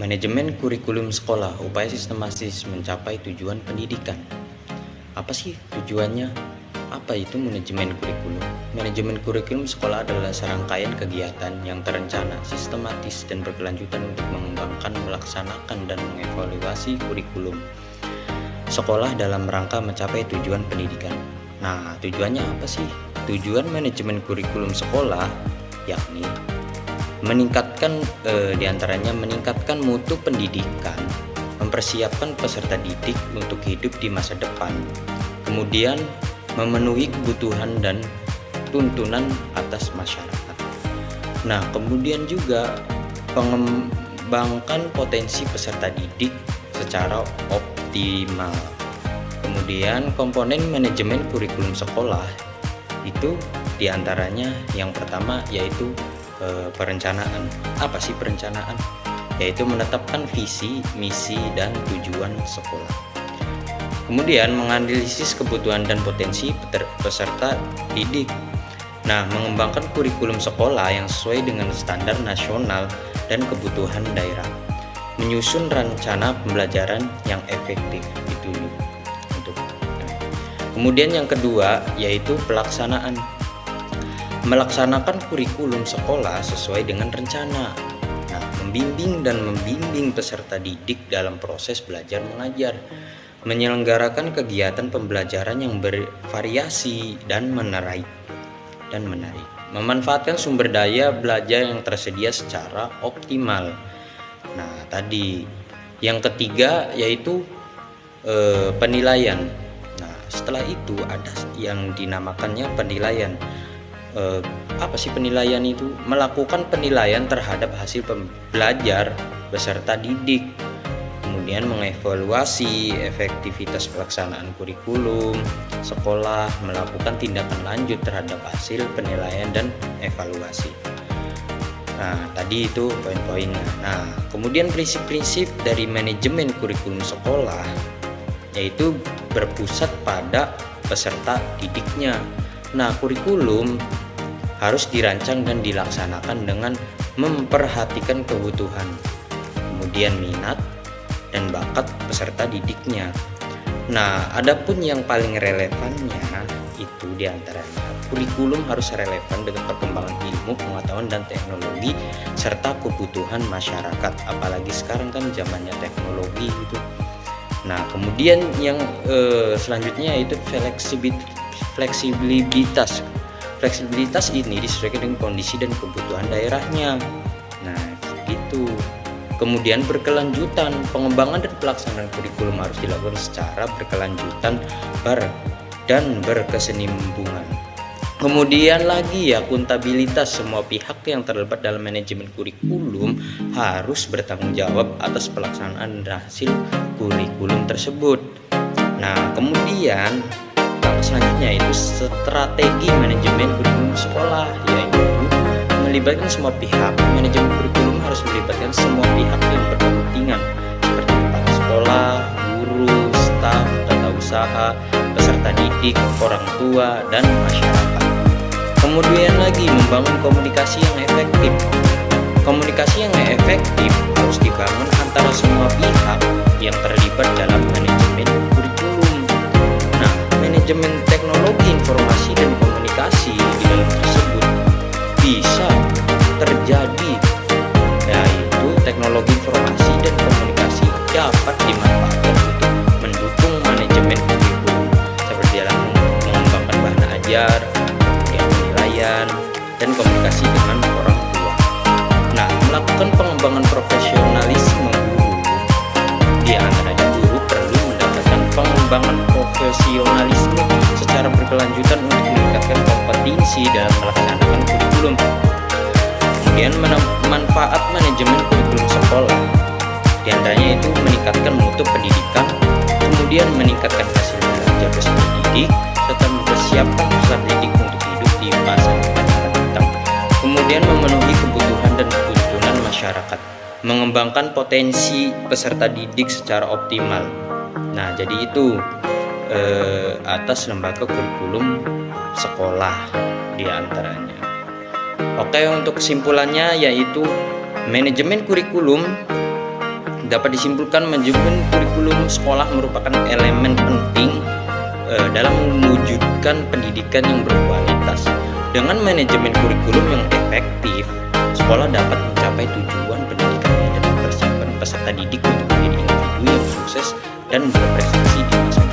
Manajemen kurikulum sekolah, upaya sistematis mencapai tujuan pendidikan. Apa sih tujuannya? Apa itu manajemen kurikulum? Manajemen kurikulum sekolah adalah serangkaian kegiatan yang terencana, sistematis, dan berkelanjutan untuk mengembangkan, melaksanakan, dan mengevaluasi kurikulum sekolah dalam rangka mencapai tujuan pendidikan. Nah, tujuannya apa sih? Tujuan manajemen kurikulum sekolah yakni meningkatkan diantaranya meningkatkan mutu pendidikan, mempersiapkan peserta didik untuk hidup di masa depan, kemudian memenuhi kebutuhan dan tuntunan atas masyarakat. Nah, kemudian juga mengembangkan potensi peserta didik secara optimal. Kemudian komponen manajemen kurikulum sekolah itu diantaranya yang pertama yaitu perencanaan. Apa sih perencanaan? Yaitu menetapkan visi, misi, dan tujuan sekolah. Kemudian menganalisis kebutuhan dan potensi peserta didik. Nah, mengembangkan kurikulum sekolah yang sesuai dengan standar nasional dan kebutuhan daerah. Menyusun rencana pembelajaran yang efektif itu untuk. Kemudian yang kedua yaitu pelaksanaan. Melaksanakan kurikulum sekolah sesuai dengan rencana. Nah, membimbing peserta didik dalam proses belajar mengajar, menyelenggarakan kegiatan pembelajaran yang bervariasi dan menarik, memanfaatkan sumber daya belajar yang tersedia secara optimal. Nah, tadi yang ketiga yaitu penilaian. Nah, setelah itu ada yang dinamakannya penilaian. Apa sih penilaian itu? Melakukan penilaian terhadap hasil belajar peserta didik, kemudian mengevaluasi efektivitas pelaksanaan kurikulum sekolah, melakukan tindakan lanjut terhadap hasil penilaian dan evaluasi. Nah, tadi itu poin-poinnya. Nah, kemudian prinsip-prinsip dari manajemen kurikulum sekolah yaitu berpusat pada peserta didiknya. Nah, kurikulum harus dirancang dan dilaksanakan dengan memperhatikan kebutuhan, kemudian minat dan bakat peserta didiknya. Nah, adapun yang paling relevannya itu diantaranya kurikulum harus relevan dengan perkembangan ilmu, pengetahuan, dan teknologi serta kebutuhan masyarakat. Apalagi sekarang kan zamannya teknologi gitu. Nah, kemudian yang selanjutnya yaitu fleksibilitas. Fleksibilitas ini disesuaikan dengan kondisi dan kebutuhan daerahnya. Nah, gitu. Kemudian berkelanjutan, pengembangan dan pelaksanaan kurikulum harus dilakukan secara berkelanjutan dan berkesinambungan. Kemudian lagi akuntabilitas, semua pihak yang terlibat dalam manajemen kurikulum harus bertanggung jawab atas pelaksanaan dan hasil kurikulum tersebut. Nah, kemudian selanjutnya itu strategi manajemen kurikulum sekolah, yaitu melibatkan semua pihak. Manajemen kurikulum harus melibatkan semua pihak yang berkepentingan seperti kepala sekolah, guru, staf, tata usaha, peserta didik, orang tua, dan masyarakat. Kemudian lagi membangun komunikasi yang efektif. Komunikasi yang efektif harus dibangun antara semua pihak yang terlibat dalam manajemen kurikulum. Nah, manajemen teknologi informasi dan komunikasi di dalam tersebut bisa terjadi, yaitu teknologi informasi dan komunikasi dapat dimanfaatkan untuk mendukung manajemen kurikulum seperti dalam mengembangkan bahan ajar, penilaian, dan komunikasi dengan orang tua. Nah, melakukan pengembangan profesionalisme guru, di antaranya guru perlu mendapatkan pengembangan profesionalisme secara berkelanjutan untuk meningkatkan kompetensi dalam melaksanakan kurikulum. Kemudian manfaat manajemen kurikulum sekolah, di antaranya itu meningkatkan mutu pendidikan, kemudian meningkatkan hasil belajar peserta didik, serta mempersiapkan peserta didik untuk hidup di masa depan yang datang. Kemudian memenuhi kebutuhan dan tuntunan masyarakat, mengembangkan potensi peserta didik secara optimal. Nah, jadi itu atas lembaga kurikulum sekolah di antaranya. Oke, untuk kesimpulannya yaitu manajemen kurikulum Dapat disimpulkan, manajemen kurikulum sekolah merupakan elemen penting dalam mewujudkan pendidikan yang berkualitas. Dengan manajemen kurikulum yang efektif, sekolah dapat mencapai tujuan pendidikannya dan mempersiapkan peserta didik untuk menjadi individu yang sukses dan berprestasi di masa depan.